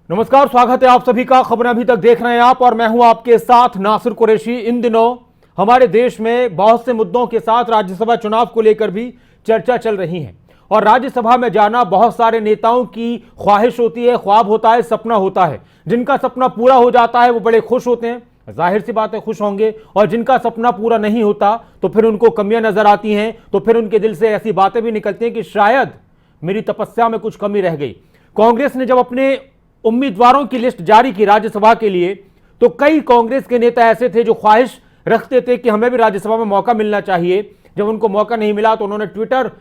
नमस्कार, स्वागत है आप सभी का। खबरें अभी तक देख रहे हैं आप और मैं हूं आपके साथ नासिर कुरैशी। इन दिनों हमारे देश में बहुत से मुद्दों के साथ राज्यसभा चुनाव को लेकर भी चर्चा चल रही है और राज्यसभा में जाना बहुत सारे नेताओं की ख्वाहिश होती है, ख्वाब होता है, सपना होता है। जिनका सपना पूरा हो जाता है वो बड़े खुश होते हैं, जाहिर सी बात है खुश होंगे, और जिनका सपना पूरा नहीं होता तो फिर उनको कमियां नजर आती हैं, तो फिर उनके दिल से ऐसी बातें भी निकलती हैं कि शायद मेरी तपस्या में कुछ कमी रह गई। कांग्रेस ने जब अपने उम्मीदवारों की लिस्ट जारी की राज्यसभा के लिए तो कई कांग्रेस के नेता ऐसे थे जो ख्वाहिश रखते थे कि हमें भी राज्यसभा में मौका मिलना चाहिए। जब उनको मौका नहीं मिला तो उन्होंने ट्विटर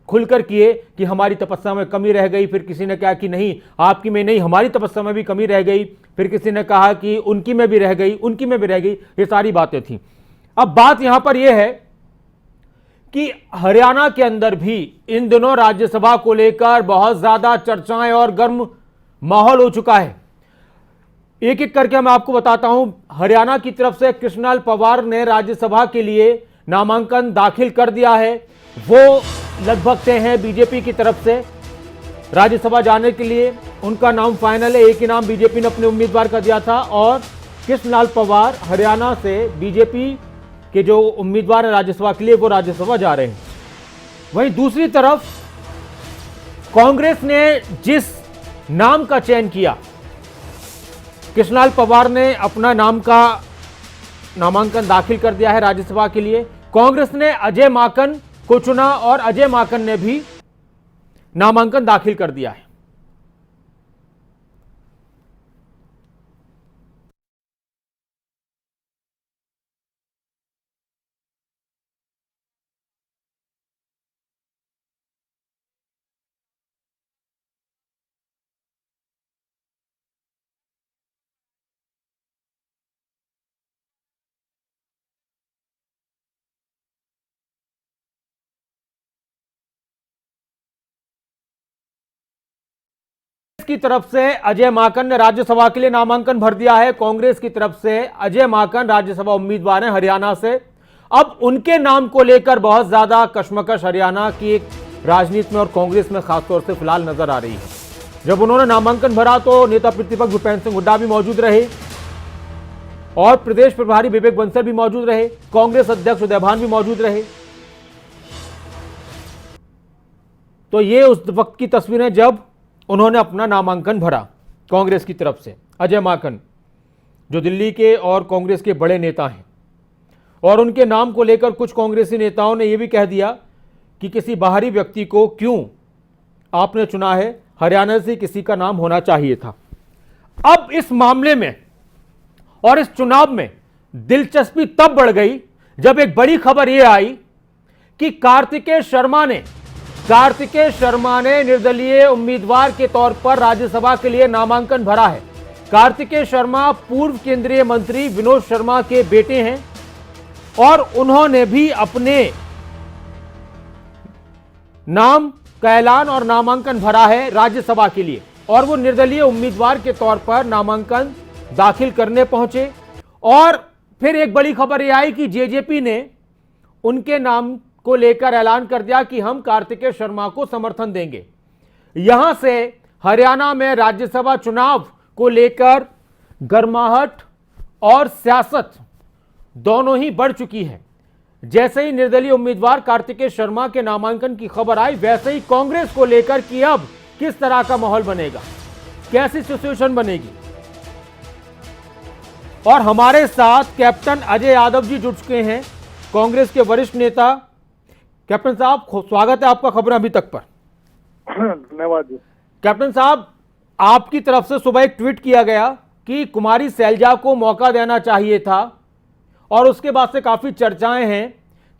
खुलकर किए कि हमारी तपस्या में कमी रह गई। फिर किसी ने कहा कि नहीं, आपकी में नहीं, हमारी तपस्या में भी कमी रह गई। फिर किसी ने कहा कि उनकी में भी रह गई, उनकी में भी रह गई। ये सारी बातें थी। अब बात यहां पर यह है कि हरियाणा के अंदर भी इन दिनों राज्यसभा को लेकर बहुत ज्यादा चर्चाएं और गर्म माहौल हो चुका है। एक एक करके मैं आपको बताता हूं। हरियाणा की तरफ से कृष्णलाल पंवार ने राज्यसभा के लिए नामांकन दाखिल कर दिया है। वो लगभग से हैं बीजेपी की तरफ से राज्यसभा जाने के लिए। उनका नाम फाइनल है। एक ही नाम बीजेपी ने अपने उम्मीदवार का दिया था और कृष्णलाल पंवार हरियाणा से बीजेपी के जो उम्मीदवार है राज्यसभा के लिए वो राज्यसभा जा रहे हैं। वहीं दूसरी तरफ कांग्रेस ने जिस नाम का चयन किया, कृष्णलाल पंवार ने अपना नाम का नामांकन दाखिल कर दिया है राज्यसभा के लिए। कांग्रेस ने अजय माकन को चुना और अजय माकन ने भी नामांकन दाखिल कर दिया है। की तरफ से अजय माकन ने राज्यसभा के लिए नामांकन भर दिया है। कांग्रेस की तरफ से अजय माकन राज्यसभा उम्मीदवार हैं हरियाणा से। अब उनके नाम को लेकर बहुत ज्यादा कशमकश हरियाणा की एक राजनीति में और कांग्रेस में खासतौर से फिलहाल नजर आ रही है। जब उन्होंने नामांकन भरा तो नेता प्रतिपक्ष भूपेंद्र सिंह हुड्डा भी मौजूद रहे और प्रदेश प्रभारी विवेक बंसल भी मौजूद रहे, कांग्रेस अध्यक्ष उदयभान भी मौजूद रहे। तो ये उस वक्त की तस्वीरें जब उन्होंने अपना नामांकन भरा कांग्रेस की तरफ से। अजय माकन जो दिल्ली के और कांग्रेस के बड़े नेता हैं और उनके नाम को लेकर कुछ कांग्रेसी नेताओं ने यह भी कह दिया कि किसी बाहरी व्यक्ति को क्यों आपने चुना है, हरियाणा से किसी का नाम होना चाहिए था। अब इस मामले में और इस चुनाव में दिलचस्पी तब बढ़ गई जब एक बड़ी खबर यह आई कि कार्तिकेय शर्मा ने निर्दलीय उम्मीदवार के तौर पर राज्यसभा के लिए नामांकन भरा है। कार्तिकेय शर्मा पूर्व केंद्रीय मंत्री विनोद शर्मा के बेटे हैं और उन्होंने भी अपने नाम का ऐलान और नामांकन भरा है राज्यसभा के लिए और वो निर्दलीय उम्मीदवार के तौर पर नामांकन दाखिल करने पहुंचे। और फिर एक बड़ी खबर यह आई कि जेजेपी ने उनके नाम को लेकर ऐलान कर दिया कि हम कार्तिकेय शर्मा को समर्थन देंगे। यहां से हरियाणा में राज्यसभा चुनाव को लेकर गर्माहट और सियासत दोनों ही बढ़ चुकी है। जैसे ही निर्दलीय उम्मीदवार कार्तिकेय शर्मा के नामांकन की खबर आई, वैसे ही कांग्रेस को लेकर कि अब किस तरह का माहौल बनेगा, कैसी सिचुएशन बनेगी। और हमारे साथ कैप्टन अजय यादव जी जुड़ चुके हैं, कांग्रेस के वरिष्ठ नेता। कैप्टन साहब, स्वागत है आपका खबरें अभी तक पर। धन्यवाद जी। कैप्टन साहब, आपकी तरफ से सुबह एक ट्वीट किया गया कि कुमारी सैलजा को मौका देना चाहिए था और उसके बाद से काफी चर्चाएं हैं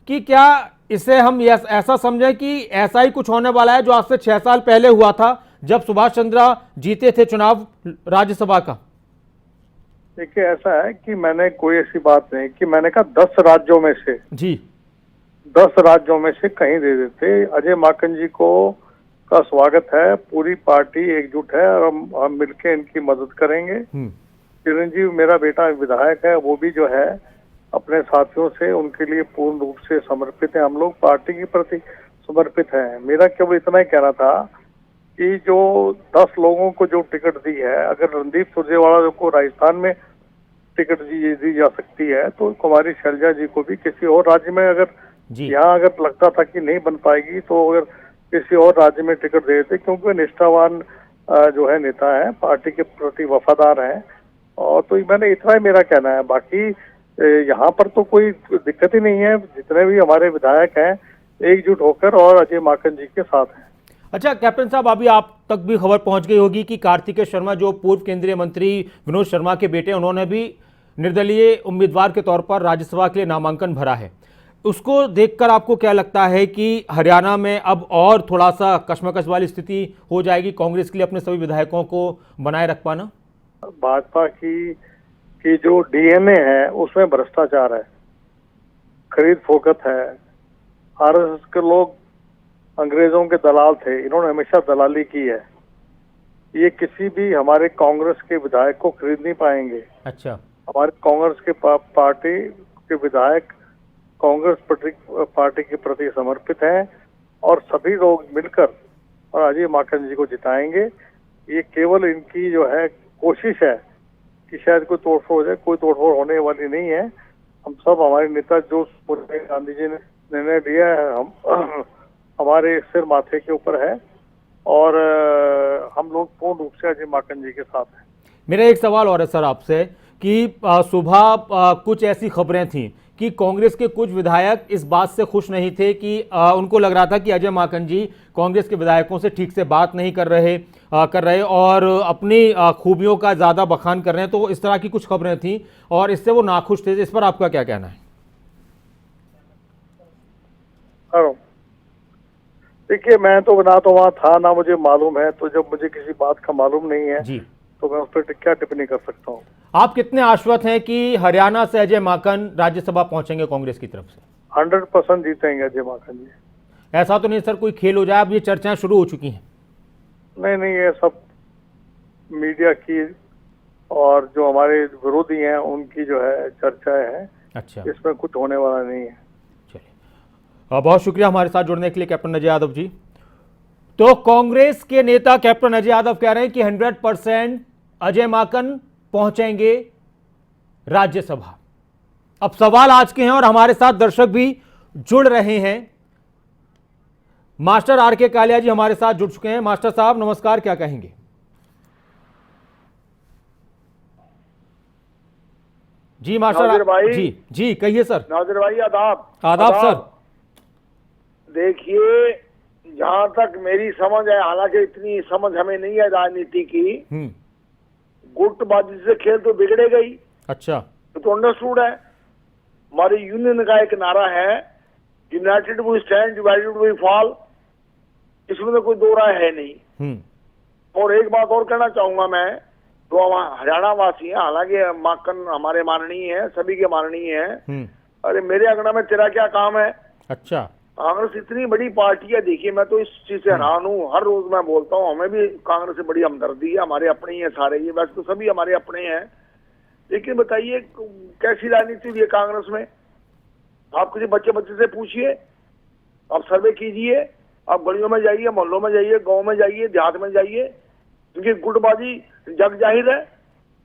कि क्या इसे हम ऐसा समझें कि ऐसा ही कुछ होने वाला है जो आज से 6 साल पहले हुआ था जब सुभाष चंद्र जीते थे चुनाव राज्यसभा का। देखिए, ऐसा है कि मैंने कोई ऐसी बात नहीं कि मैंने कहा 10 राज्यों में से जी 10 राज्यों में से कहीं दे देते। अजय माकन जी को का स्वागत है, पूरी पार्टी एकजुट है और हम मिलके इनकी मदद करेंगे। चिरंजीव मेरा बेटा विधायक है, वो भी जो है अपने साथियों से उनके लिए पूर्ण रूप से समर्पित है। हम लोग पार्टी के प्रति समर्पित हैं। मेरा केवल इतना ही कहना था कि जो 10 लोगों को जो टिकट दी है, अगर रणदीप सुरजेवाला को राजस्थान में टिकट दी जा सकती है तो कुमारी शैलजा जी को भी किसी और राज्य में, अगर जी यहाँ अगर लगता था कि नहीं बन पाएगी तो अगर किसी और राज्य में टिकट दे देते, क्योंकि वे निष्ठावान जो है नेता है, पार्टी के प्रति वफादार हैं। और तो मैंने इतना ही मेरा कहना है, बाकी यहाँ पर तो कोई दिक्कत ही नहीं है। जितने भी हमारे विधायक हैं एकजुट होकर और अजय माकन जी के साथ हैं। अच्छा कैप्टन साहब, अभी आप तक भी खबर पहुंच गई होगी कि कार्तिकेय शर्मा जो पूर्व केंद्रीय मंत्री विनोद शर्मा के बेटे, उन्होंने भी निर्दलीय उम्मीदवार के तौर पर राज्यसभा के लिए नामांकन भरा है। उसको देखकर आपको क्या लगता है कि हरियाणा में अब और थोड़ा सा कशमकश वाली स्थिति हो जाएगी कांग्रेस के लिए अपने सभी विधायकों को बनाए रख पाना? भाजपा की जो डीएनए है उसमें भ्रष्टाचार है, खरीद फोकत है। आरएसएस के लोग अंग्रेजों के दलाल थे, इन्होंने हमेशा दलाली की है। ये किसी भी हमारे कांग्रेस के विधायक को खरीद नहीं पाएंगे। अच्छा, हमारे कांग्रेस के पार्टी के विधायक कांग्रेस पार्टी के प्रति समर्पित हैं और सभी लोग मिलकर और अजय माकन जी को जिताएंगे। ये केवल इनकी जो है कोशिश है कि शायद कोई तोड़फोड़ हो जाए, कोई तोड़फोड़ होने वाली नहीं है। हम सब, हमारे नेता जो गांधी जी ने निर्णय लिया है, हम हमारे सिर माथे के ऊपर है और हम लोग पूर्ण रूप से अजय माकन जी के साथ हैं। मेरा एक सवाल और है सर आपसे कि सुबह कुछ ऐसी खबरें थीं कि कांग्रेस के कुछ विधायक इस बात से खुश नहीं थे कि उनको लग रहा था कि अजय माकन जी कांग्रेस के विधायकों से ठीक से बात नहीं कर रहे और अपनी खूबियों का ज़्यादा बखान कर रहे हैं। तो इस तरह की कुछ खबरें थीं और इससे वो नाखुश थे। इस पर आपका क्या कहना है? देखिए, मैं तो ना तो वहाँ था ना मुझे मालूम है, तो जब मुझे किसी बात का मालूम नहीं है जी, तो मैं उस पर क्या टिप्पणी कर सकता हूँ। आप कितने आश्वस्त हैं कि हरियाणा से अजय माकन राज्यसभा पहुंचेंगे कांग्रेस की तरफ से? 100% जीतेंगे अजय माकन जी। ऐसा तो नहीं सर कोई खेल हो जाए? अब ये चर्चाएं शुरू हो चुकी हैं। नहीं, ये सब मीडिया की और जो हमारे विरोधी हैं उनकी जो है चर्चाएं हैं। अच्छा, इसमें कुछ होने वाला नहीं है। चलिए, बहुत शुक्रिया हमारे साथ जुड़ने के लिए कैप्टन अजय यादव जी। तो कांग्रेस के नेता कैप्टन अजय यादव कह रहे हैं कि 100% अजय माकन पहुंचेंगे राज्यसभा। अब सवाल आज के हैं और हमारे साथ दर्शक भी जुड़ रहे हैं। मास्टर आर के कालिया जी हमारे साथ जुड़ चुके हैं। मास्टर साहब नमस्कार, क्या कहेंगे? जी मास्टर भाई, जी कहिए सर। नाजिर भाई आदाब। आदाब सर। देखिए, जहां तक मेरी समझ है, हालांकि इतनी समझ हमें नहीं है राजनीति की, गुटबाजी से खेल तो बिगड़ेगा ही। अच्छा, तो अंडरस्टूड है। हमारी यूनियन का एक नारा है, united we stand, divided we fall. इसमें तो कोई दो राय है नहीं। और एक बात और कहना चाहूंगा मैं, तो हरियाणा वासी हैं, हालांकि माकन हमारे माननीय है, सभी के माननीय है। अरे मेरे अंगना में तेरा क्या काम है? अच्छा, कांग्रेस इतनी बड़ी पार्टी है। देखिए, मैं तो इस चीज से हैरान हूँ। हर रोज मैं बोलता हूँ, हमें भी कांग्रेस से बड़ी हमदर्दी है, हमारे अपने ही है सारे। ये वैसे तो सभी हमारे अपने हैं, लेकिन बताइए कैसी राजनीति हुई है कांग्रेस में? आप किसी बच्चे से पूछिए, आप सर्वे कीजिए, आप गलियों में जाइए, मोहल्लों में जाइए, गाँव में जाइए, देहात में जाइए, क्योंकि गुटबाजी जग जाहिर है।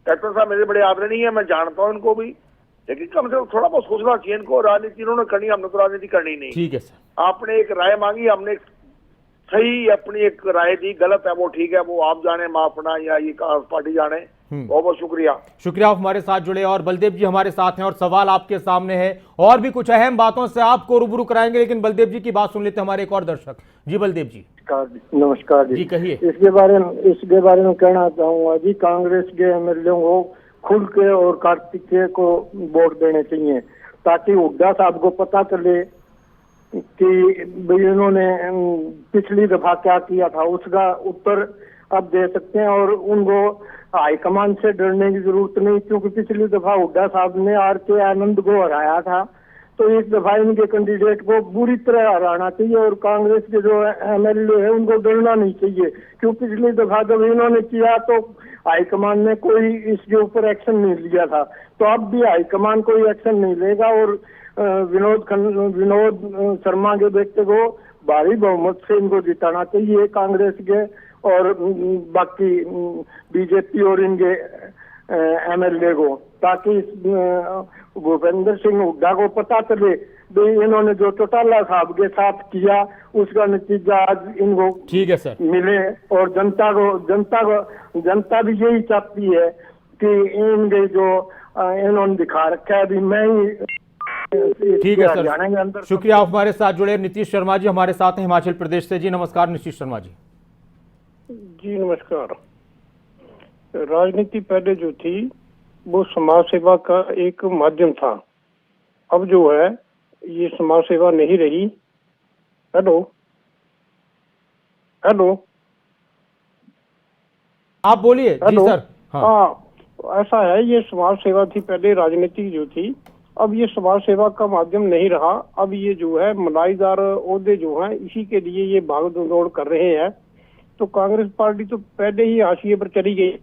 कैप्टन साहब मेरे बड़े आदरणीय है, मैं जानता हूँ इनको भी, लेकिन कम से कम थोड़ा बहुत सोचना चाहिए इनको। राजनीति इन्होंने करनी, हमने तो राजनीति करनी नहीं। ठीक है सर। आपने एक राय मांगी, हमने सही अपनी एक राय दी, गलत है वो ठीक है, वो आप जाने, माफना या ये पार्टी जाने। बहुत बहुत शुक्रिया। आप हमारे साथ जुड़े और बलदेव जी हमारे साथ हैं और सवाल आपके सामने है और भी कुछ अहम बातों से आपको रूबरू कराएंगे, लेकिन बलदेव जी की बात सुन लेते हैं हमारे एक और दर्शक। जी बलदेव जी। नमस्कार जी। कहिए। इसके बारे में कहना चाहूंगा जी, कांग्रेस के एमएलए को खुल के और कार्तिकेय को वोट देने चाहिए, ताकि हुड्डा साहब को पता चले कि भाई इन्होंने पिछली दफा क्या किया था, उसका उत्तर अब दे सकते हैं। और उनको हाईकमान से डरने की जरूरत नहीं, क्योंकि पिछली दफा हुड्डा साहब ने आर.के. आनंद को हराया था, तो इस दफा इनके कैंडिडेट को बुरी तरह हराना चाहिए। और कांग्रेस के जो एमएलए है उनको डरना नहीं चाहिए, क्योंकि पिछली दफा जब इन्होंने किया तो हाईकमान ने कोई इसके ऊपर एक्शन नहीं लिया था, तो अब भी हाईकमान कोई एक्शन नहीं लेगा। और विनोद शर्मा के बेटे को भारी बहुमत से इनको जिताना चाहिए कांग्रेस के। और बाकी बीजेपी और इनके एमएलए को, ताकि भूपेंद्र सिंह हुड्डा को पता चले भाई इन्होंने जो चौटाला साहब के साथ किया उसका नतीजा आज इनको ठीक है सर मिले। और जनता भी यही चाहती है कि इनके जो इन्होंने दिखा रखा है अभी मैं ही ठीक है सर, शुक्रिया आप हमारे साथ जुड़े। नीतीश शर्मा जी हमारे साथ हैं हिमाचल प्रदेश से। जी नमस्कार नीतीश शर्मा जी। जी नमस्कार। राजनीति पहले जो थी वो समाज सेवा का एक माध्यम था, अब जो है ये समाज सेवा नहीं रही। हेलो हेलो आप बोलिए। जी सर। हाँ ऐसा है, ये समाज सेवा थी पहले, राजनीति जो थी, अब ये समाज सेवा का माध्यम नहीं रहा। अब ये जो है मलाईदार ओहदे जो हैं इसी के लिए ये भाग दौड़ कर रहे हैं। तो कांग्रेस पार्टी तो पहले ही हाशिए पर चली गई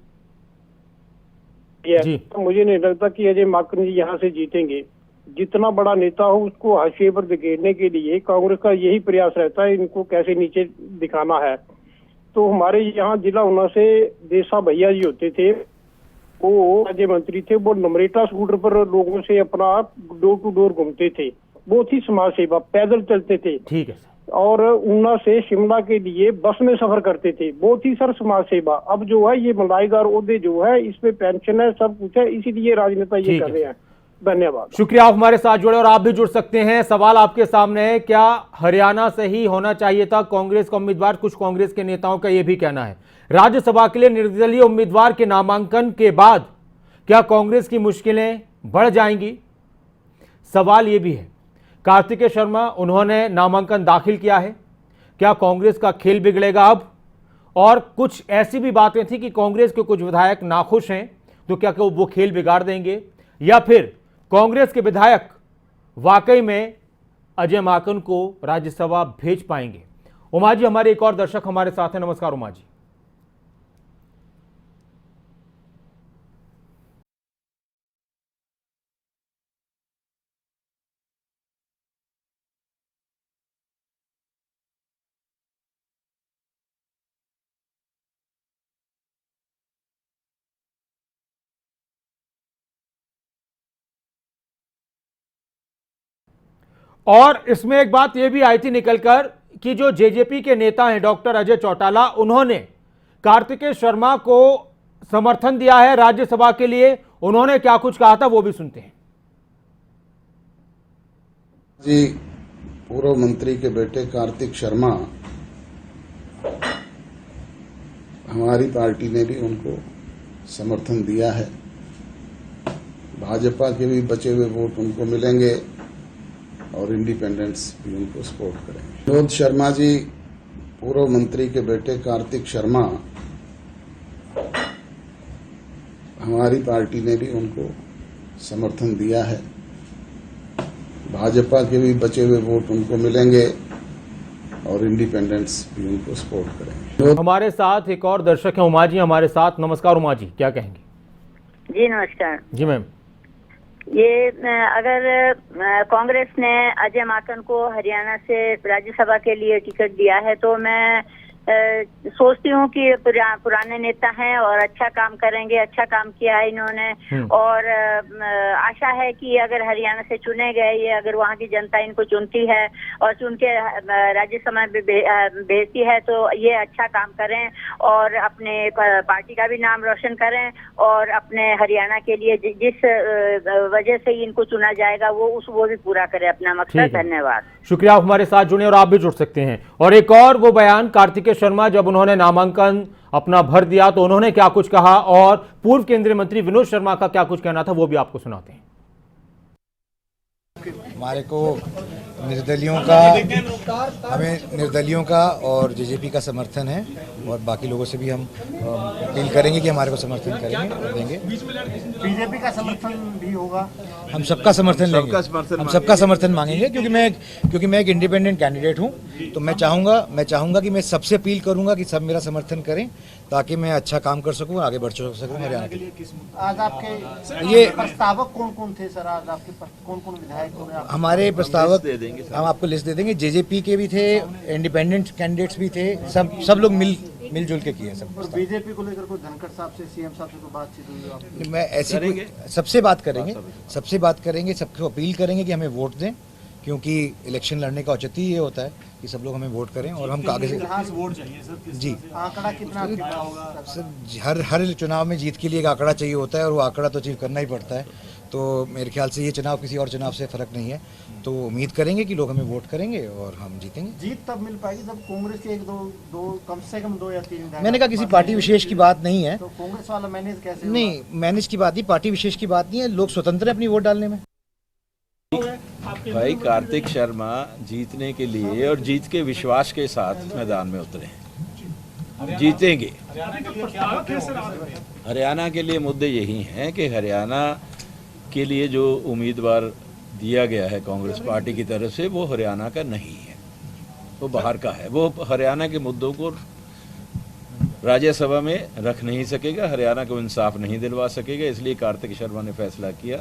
है। तो मुझे नहीं लगता कि अजय माकन जी यहाँ से जीतेंगे। जितना बड़ा नेता हो उसको हाशिए पर धकेलने के लिए कांग्रेस का यही प्रयास रहता है, इनको कैसे नीचे दिखाना है। तो हमारे यहाँ जिला ऊना से देसा भैया जी होते थे, वो राज्य मंत्री थे, वो नमरेटा स्कूटर पर लोगों से अपना डोर टू डोर घूमते थे, बहुत ही समाज सेवा, पैदल चलते थे। ठीक है। और ऊना से शिमला के लिए बस में सफर करते थे, बहुत ही सर समाज सेवा। अब जो है ये मलाईदार ओहदे जो है इसमें पेंशन है, सब कुछ है, इसीलिए राजनेता ये कर रहे हैं। धन्यवाद। शुक्रिया आप हमारे साथ जुड़े और आप भी जुड़ सकते हैं। सवाल आपके सामने है, क्या हरियाणा से ही होना चाहिए था कांग्रेस का उम्मीदवार? कुछ कांग्रेस के नेताओं का यह भी कहना है। राज्यसभा के लिए निर्दलीय उम्मीदवार के नामांकन के बाद क्या कांग्रेस की मुश्किलें बढ़ जाएंगी? सवाल यह भी है। कार्तिकेय शर्मा उन्होंने नामांकन दाखिल किया है, क्या कांग्रेस का खेल बिगड़ेगा अब? और कुछ ऐसी भी बातें थी कि कांग्रेस के कुछ विधायक नाखुश हैं, तो क्या वो खेल बिगाड़ देंगे, या फिर कांग्रेस के विधायक वाकई में अजय माकन को राज्यसभा भेज पाएंगे? उमा जी हमारे एक और दर्शक हमारे साथ हैं। नमस्कार उमा जी। और इसमें एक बात यह भी आई थी निकलकर कि जो जेजेपी के नेता हैं डॉक्टर अजय चौटाला, उन्होंने कार्तिकेय शर्मा को समर्थन दिया है राज्यसभा के लिए। उन्होंने क्या कुछ कहा था वो भी सुनते हैं। जी पूर्व मंत्री के बेटे कार्तिक शर्मा, हमारी पार्टी ने भी उनको समर्थन दिया है। भाजपा के भी बचे हुए वोट उनको मिलेंगे और इंडिपेंडेंट्स भी उनको सपोर्ट करेंगे। विनोद शर्मा जी पूर्व मंत्री के बेटे कार्तिक शर्मा, हमारी पार्टी ने भी उनको समर्थन दिया है। भाजपा के भी बचे हुए वोट उनको मिलेंगे और इंडिपेंडेंट्स भी उनको सपोर्ट करेंगे। हमारे साथ एक और दर्शक है उमा जी हमारे साथ। नमस्कार उमा जी, क्या कहेंगे? जी नमस्कार। जी मैम। ये अगर कांग्रेस ने अजय माकन को हरियाणा से राज्यसभा के लिए टिकट दिया है तो मैं सोचती हूँ कि पुराने नेता हैं और अच्छा काम करेंगे। अच्छा काम किया है इन्होंने और आशा है कि अगर हरियाणा से चुने गए ये, अगर वहाँ की जनता इनको चुनती है और चुन के राज्यसभा में भेजती है तो ये अच्छा काम करें और अपने पार्टी का भी नाम रोशन करें और अपने हरियाणा के लिए जिस वजह से इनको चुना जाएगा वो भी पूरा करें अपना मकसद। धन्यवाद। शुक्रिया आप हमारे साथ जुड़े और आप भी जुड़ सकते हैं। और एक और वो बयान कार्तिकेय शर्मा, जब उन्होंने नामांकन अपना भर दिया तो उन्होंने क्या कुछ कहा और पूर्व केंद्रीय मंत्री विनोद शर्मा का क्या कुछ कहना था वो भी आपको सुनाते हैं। हमारे को हमें निर्दलियों का और जेजेपी का समर्थन है और बाकी लोगों से भी हम अपील करेंगे कि हमारे को समर्थन करेंगे और देंगे। बीजेपी का समर्थन भी होगा, हम सबका समर्थन लेंगे, हम सबका समर्थन मांगेंगे क्योंकि मैं एक इंडिपेंडेंट कैंडिडेट हूं। तो मैं चाहूंगा कि मैं सबसे अपील करूंगा कि सब मेरा समर्थन करें ताकि मैं अच्छा काम कर सकूं, आगे बढ़ सकूं हरियाणा के लिए। आज आपके ये प्रस्तावक कौन थे सर? आज आपके कौन विधायक? हमारे प्रस्तावक हम आपको लिस्ट दे देंगे। जेजेपी के भी थे, इंडिपेंडेंट कैंडिडेट्स भी थे, सब लोग मिलजुल के किए सब। और बीजेपी को लेकर कोई धनखड़ साहब से, सीएम साहब से कोई बातचीत हुई आपकी? मैं ऐसी सबसे बात करेंगे, सबको अपील करेंगे कि हमें वोट दें, क्योंकि इलेक्शन लड़ने का औचित्य ये होता है कि सब लोग हमें वोट करें और हम कागज वोट चाहिए सर। जी, आंकड़ा कितना होगा सर? हर चुनाव में जीत के लिए एक आंकड़ा चाहिए होता है और वो आंकड़ा तो अचीव करना ही पड़ता है। तो मेरे ख्याल से ये चुनाव किसी और चुनाव से फर्क नहीं है। तो उम्मीद करेंगे कि लोग हमें वोट करेंगे और हम जीतेंगे। जीत तब मिल पाएगी जब कांग्रेस के दो कम से कम 2 या 3। मैंने कहा किसी पार्टी विशेष की बात नहीं है। तो कांग्रेस वाला मैनेज कैसे? नहीं, मैनेज की बात नहीं, पार्टी विशेष की बात नहीं है। लोग स्वतंत्र है अपनी वोट डालने में। भाई कार्तिक शर्मा जीतने के लिए और जीत के विश्वास के साथ मैदान में उतरे हैं, जीतेंगे। हरियाणा के लिए मुद्दे यही हैं कि हरियाणा के लिए जो उम्मीदवार दिया गया है कांग्रेस पार्टी की तरफ से, वो हरियाणा का नहीं है, वो बाहर का है। वो हरियाणा के मुद्दों को राज्यसभा में रख नहीं सकेगा, हरियाणा को इंसाफ नहीं दिलवा सकेगा। इसलिए कार्तिक शर्मा ने फैसला किया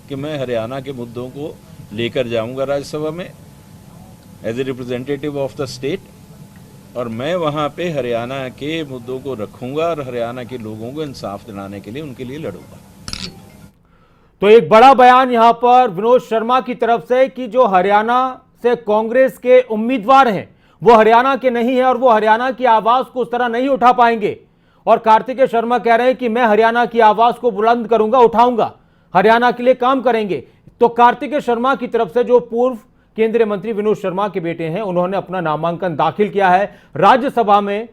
कि मैं हरियाणा के मुद्दों को लेकर जाऊंगा राज्यसभा में as a representative of the state, और मैं वहां पे हरियाणा के मुद्दों को रखूंगा और हरियाणा के लोगों को इंसाफ दिलाने के लिए उनके लिए लड़ूंगा। तो एक बड़ा बयान यहां पर विनोद शर्मा की तरफ से कि जो हरियाणा से कांग्रेस के उम्मीदवार हैं वो हरियाणा के नहीं है और वो हरियाणा की आवाज को उस तरह नहीं उठा पाएंगे। और कार्तिक शर्मा कह रहे हैं कि मैं हरियाणा की आवाज को बुलंद करूंगा, उठाऊंगा, हरियाणा के लिए काम करेंगे। तो कार्तिक शर्मा की तरफ से जो पूर्व केंद्रीय मंत्री विनोद शर्मा के बेटे हैं, उन्होंने अपना नामांकन दाखिल किया है राज्यसभा में,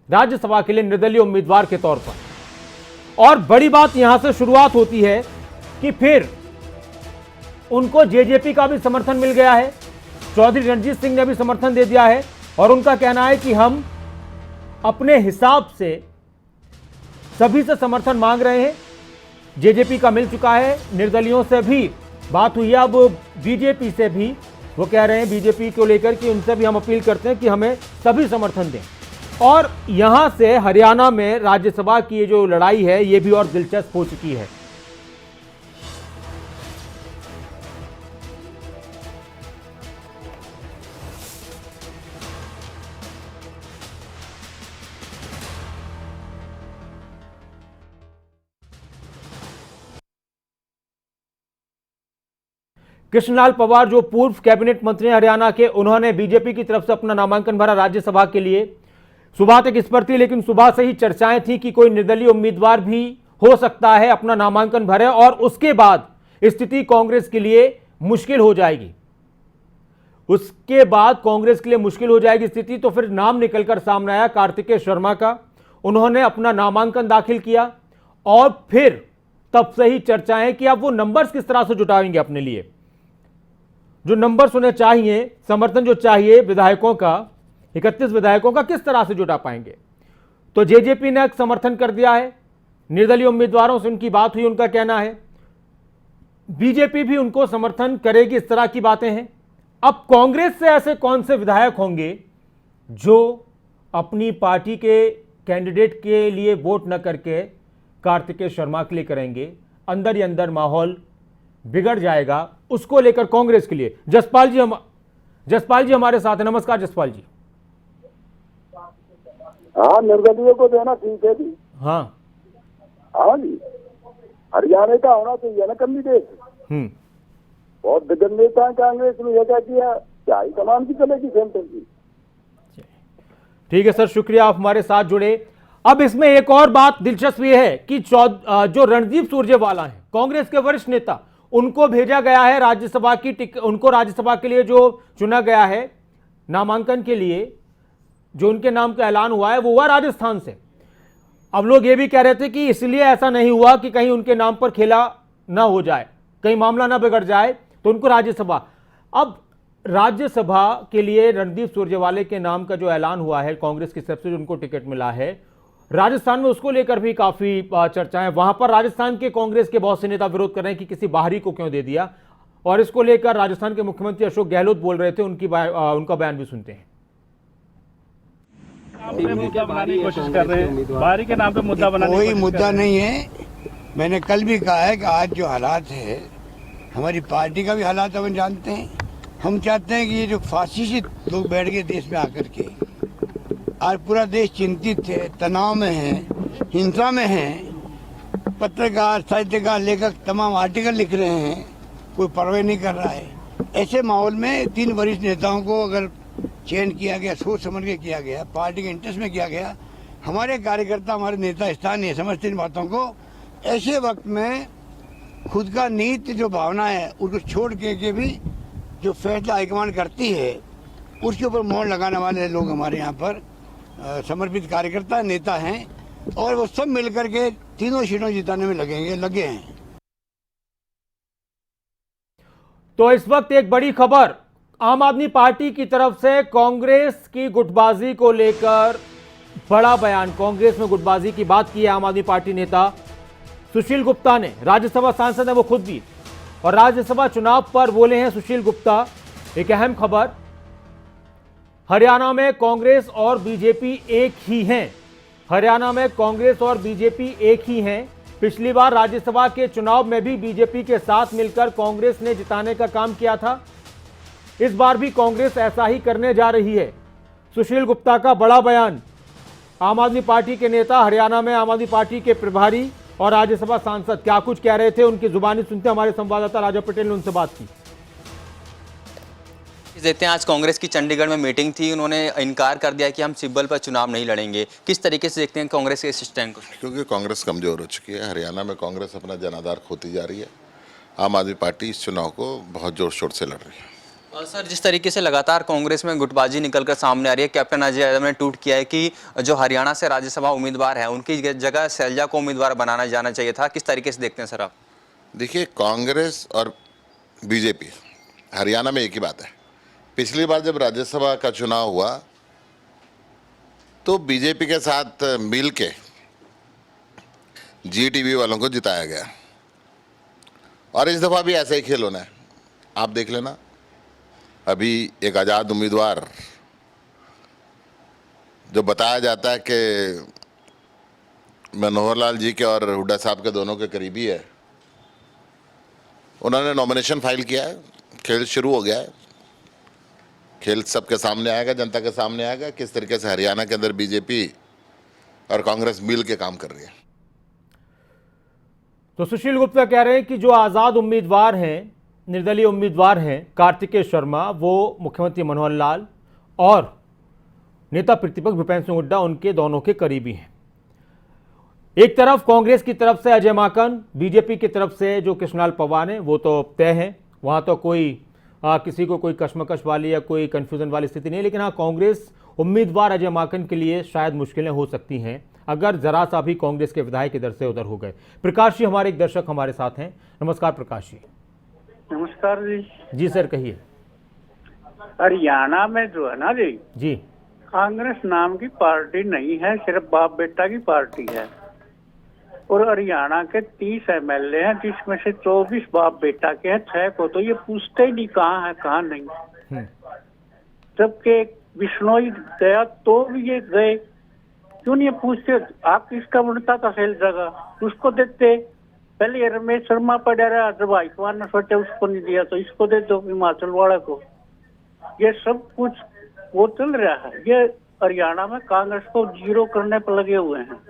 राज्यसभा के लिए निर्दलीय उम्मीदवार के तौर पर। और बड़ी बात यहां से शुरुआत होती है कि फिर उनको जेजेपी का भी समर्थन मिल गया है। चौधरी रणजीत सिंह ने भी समर्थन दे दिया है और उनका कहना है कि हम अपने हिसाब से सभी से समर्थन मांग रहे हैं। जेजेपी का मिल चुका है, निर्दलियों से भी बात हुई है, अब बीजेपी से भी वो कह रहे हैं, बीजेपी को लेकर कि उनसे भी हम अपील करते हैं कि हमें सभी समर्थन दें। और यहां से हरियाणा में राज्यसभा की ये जो लड़ाई है ये भी और दिलचस्प हो चुकी है। कृष्णलाल पंवार जो पूर्व कैबिनेट मंत्री हरियाणा के, उन्होंने बीजेपी की तरफ से अपना नामांकन भरा राज्यसभा के लिए। सुबह तक इस पर थी, लेकिन सुबह से ही चर्चाएं थी कि कोई निर्दलीय उम्मीदवार भी हो सकता है अपना नामांकन भरे और उसके बाद स्थिति कांग्रेस के लिए मुश्किल हो जाएगी। उसके बाद कांग्रेस के लिए मुश्किल हो जाएगी स्थिति। तो फिर नाम निकलकर सामने आया कार्तिकेय शर्मा का, उन्होंने अपना नामांकन दाखिल किया और फिर तब से ही चर्चाएं कि अब वो नंबर्स किस तरह से जुटाएंगे अपने लिए, जो नंबर्स उन्हें चाहिए, समर्थन जो चाहिए विधायकों का, 31 विधायकों का, किस तरह से जुटा पाएंगे। तो जेजेपी ने समर्थन कर दिया है, निर्दलीय उम्मीदवारों से उनकी बात हुई, उनका कहना है बीजेपी भी उनको समर्थन करेगी, इस तरह की बातें हैं। अब कांग्रेस से ऐसे कौन से विधायक होंगे जो अपनी पार्टी के कैंडिडेट के लिए वोट न करके कार्तिकेय शर्मा के लिए करेंगे, अंदर ही अंदर माहौल बिगड़ जाएगा, उसको लेकर कांग्रेस के लिए जसपाल जी हमारे साथ हैं। नमस्कार जसपाल जी। हाँ, निर्दलीय को देना ठीक है जी। हाँ जी, हरियाणा का होना चाहिए ना कैंडिडेट। बहुत दिग्गज नेता है कांग्रेस में, यह क्या किया, क्या ही कमान की चलेगी सेंटर की। ठीक है सर, शुक्रिया आप हमारे साथ जुड़े। अब इसमें एक और बात दिलचस्प ये है कि जो रणदीप सुरजेवाला है, कांग्रेस के वरिष्ठ नेता, उनको भेजा गया है राज्यसभा की उनको राज्यसभा के लिए जो चुना गया है नामांकन के लिए, जो उनके नाम का ऐलान हुआ है वो हुआ राजस्थान से। अब लोग ये भी कह रहे थे कि इसलिए ऐसा नहीं हुआ कि कहीं उनके नाम पर खेला ना हो जाए, कहीं मामला ना बिगड़ जाए, तो उनको राज्यसभा। अब राज्यसभा के लिए रणदीप सुरजेवाला के नाम का जो ऐलान हुआ है कांग्रेस की तरफ से, जो उनको टिकट मिला है राजस्थान में, उसको लेकर भी काफी चर्चाएं। वहां पर राजस्थान के कांग्रेस के बहुत से नेता विरोध कर रहे हैं कि किसी बाहरी को क्यों दे दिया, और इसको लेकर राजस्थान के मुख्यमंत्री अशोक गहलोत बोल रहे थे, उनका बयान भी सुनते हैं। मुद्दा बनाने की कोशिश कर रहे हैं, बाहरी के नाम पे मुद्दा बनाने कोई मुद्दा नहीं है। मैंने कल भी कहा है कि आज जो हालात है, हमारी पार्टी का भी हालात हम जानते हैं। हम चाहते हैं कि ये जो फासिस्ट लोग बैठ गए देश में आकर के, आज पूरा देश चिंतित है, तनाव में है, हिंसा में है। पत्रकार, साहित्यकार, लेखक तमाम आर्टिकल लिख रहे हैं, कोई परवाह नहीं कर रहा है। ऐसे माहौल में 3 वरिष्ठ नेताओं को अगर चयन किया गया, सोच समझ के किया गया, पार्टी के इंटरेस्ट में किया गया, हमारे कार्यकर्ता, हमारे नेता स्थानीय समझते इन बातों को। ऐसे वक्त में खुद का नीति जो भावना है उसको छोड़ के भी जो फैसला हाईकमान करती है उसके ऊपर मोहर लगाने वाले लोग हमारे यहाँ पर समर्पित कार्यकर्ता नेता हैं और वो सब मिलकर के तीनों सीटों जिताने में लगे हैं। तो इस वक्त एक बड़ी खबर आम आदमी पार्टी की तरफ से कांग्रेस की गुटबाजी को लेकर बड़ा बयान। कांग्रेस में गुटबाजी की बात की है आम आदमी पार्टी नेता सुशील गुप्ता ने, राज्यसभा सांसद है वो खुद भी, और राज्यसभा चुनाव पर बोले हैं सुशील गुप्ता। एक अहम खबर, हरियाणा में कांग्रेस और बीजेपी एक ही हैं। हरियाणा में कांग्रेस और बीजेपी एक ही हैं। पिछली बार राज्यसभा के चुनाव में भी बीजेपी के साथ मिलकर कांग्रेस ने जिताने का काम किया था। इस बार भी कांग्रेस ऐसा ही करने जा रही है। सुशील गुप्ता का बड़ा बयान। आम आदमी पार्टी के नेता, हरियाणा में आम आदमी पार्टी के प्रभारी और राज्यसभा सांसद क्या कुछ कह रहे थे, उनकी जुबानी सुनते हमारे संवाददाता राजा पटेल ने उनसे बात की। देखते हैं, आज कांग्रेस की चंडीगढ़ में मीटिंग थी, उन्होंने इनकार कर दिया कि हम सिब्बल पर चुनाव नहीं लड़ेंगे। किस तरीके से देखते हैं कांग्रेस के इस स्टैंड को? क्योंकि कांग्रेस कमजोर हो चुकी है। हरियाणा में कांग्रेस अपना जनाधार खोती जा रही है। आम आदमी पार्टी इस चुनाव को बहुत जोर शोर से लड़ रही है। और सर, जिस तरीके से लगातार कांग्रेस में गुटबाजी निकलकर सामने आ रही है, कैप्टन अजय यादव ने ट्वीट किया है कि जो हरियाणा से राज्यसभा उम्मीदवार है उनकी जगह शैलजा को उम्मीदवार बनाना जाना चाहिए था। किस तरीके से देखते हैं सर आप? देखिए, कांग्रेस और बीजेपी हरियाणा में एक ही बात है। पिछली बार जब राज्यसभा का चुनाव हुआ तो बीजेपी के साथ मिल के जीटीवी वालों को जिताया गया, और इस दफा भी ऐसा ही खेल होना है। आप देख लेना, अभी एक आज़ाद उम्मीदवार जो बताया जाता है कि मनोहर लाल जी के और हुड्डा साहब के दोनों के करीबी है, उन्होंने नॉमिनेशन फाइल किया है। खेल शुरू हो गया है। खेल सबके सामने आएगा, जनता के सामने आएगा किस तरीके से हरियाणा के अंदर बीजेपी और कांग्रेस मिल के काम कर रही है। तो सुशील गुप्ता कह रहे हैं कि जो आज़ाद उम्मीदवार हैं, निर्दलीय उम्मीदवार हैं कार्तिकेय शर्मा, वो मुख्यमंत्री मनोहर लाल और नेता प्रतिपक्ष भूपेंद्र सिंह हुड्डा उनके दोनों के करीबी हैं। एक तरफ कांग्रेस की तरफ से अजय माकन, बीजेपी की तरफ से जो कृष्णलाल पंवार हैं, वो तो तय है, वहाँ तो कोई किसी को कोई कश्मकश वाली या कोई कन्फ्यूजन वाली स्थिति नहीं। लेकिन हाँ, कांग्रेस उम्मीदवार अजय माकन के लिए शायद मुश्किलें हो सकती हैं अगर जरा सा भी कांग्रेस के विधायक इधर से उधर हो गए। प्रकाश जी हमारे एक दर्शक हमारे साथ हैं। नमस्कार प्रकाश जी। नमस्कार जी। जी सर, कहिए। हरियाणा में जो है ना जी, कांग्रेस नाम की पार्टी नहीं है, सिर्फ बाप बेटा की पार्टी है। और हरियाणा के 30 एमएलए हैं, जिसमें से 24 बाप बेटा के हैं, 6 को तो ये पूछते ही नहीं कहाँ है कहाँ नहीं। जबकि बिश्नोई गया तो भी ये गए, क्यों नहीं पूछते आप किसका बनता था सेल जगह, उसको देते। पहले ये रमेश शर्मा पड़ा रहा, जब हाईकमान ने सोचा उसको नहीं दिया तो इसको दे दो हिमाचल वाला को। ये सब कुछ वो चल रहा है। ये हरियाणा में कांग्रेस को जीरो करने पर लगे हुए हैं।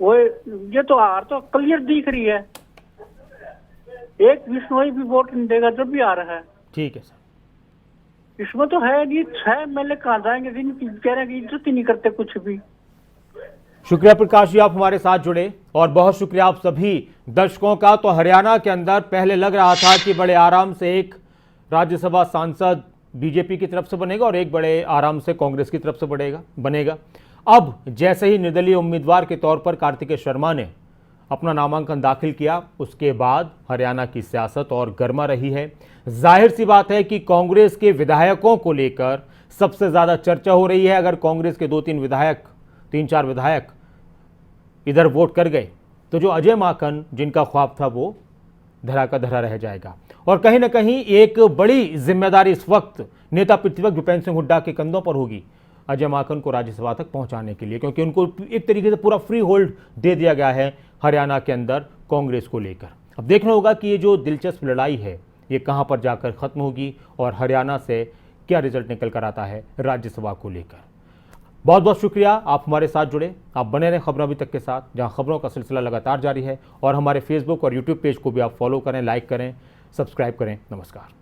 वो ये तो हार तो क्लियर दिख रही है। एक बिश्नोई भी वोट नहीं देगा जब भी आ रहा है। ठीक है सर, इसमें तो है नहीं। 6 एमएलए कहाँ जाएंगे जिनकी कह रहे हैं कि इज्जत ही नहीं करते कुछ भी। शुक्रिया प्रकाश जी, आप हमारे साथ जुड़े, और बहुत शुक्रिया आप सभी दर्शकों का। तो हरियाणा के अंदर पहले लग रहा था कि बड़े आराम से एक राज्यसभा सांसद बीजेपी की तरफ से बनेगा और एक बड़े आराम से कांग्रेस की तरफ से बनेगा। अब जैसे ही निर्दलीय उम्मीदवार के तौर पर कार्तिकेय शर्मा ने अपना नामांकन दाखिल किया, उसके बाद हरियाणा की सियासत और गर्मा रही है। जाहिर सी बात है कि कांग्रेस के विधायकों को लेकर सबसे ज्यादा चर्चा हो रही है। अगर कांग्रेस के 3-4 विधायक इधर वोट कर गए तो जो अजय माकन जिनका ख्वाब था वो धरा का धरा रह जाएगा। और कहीं ना कहीं एक बड़ी जिम्मेदारी इस वक्त नेता प्रतिपक्ष भूपेंद्र सिंह हुड्डा के कंधों पर होगी अजय माकन को राज्यसभा तक पहुंचाने के लिए, क्योंकि उनको एक तरीके से पूरा फ्री होल्ड दे दिया गया है हरियाणा के अंदर कांग्रेस को लेकर। अब देखना होगा कि ये जो दिलचस्प लड़ाई है ये कहां पर जाकर खत्म होगी और हरियाणा से क्या रिजल्ट निकल कर आता है राज्यसभा को लेकर। बहुत बहुत शुक्रिया, आप हमारे साथ जुड़े। आप बने रहें खबरों अभी तक के साथ, जहां खबरों का सिलसिला लगातार जारी है। और हमारे फेसबुक और यूट्यूब पेज को भी आप फॉलो करें, लाइक करें, सब्सक्राइब करें। नमस्कार।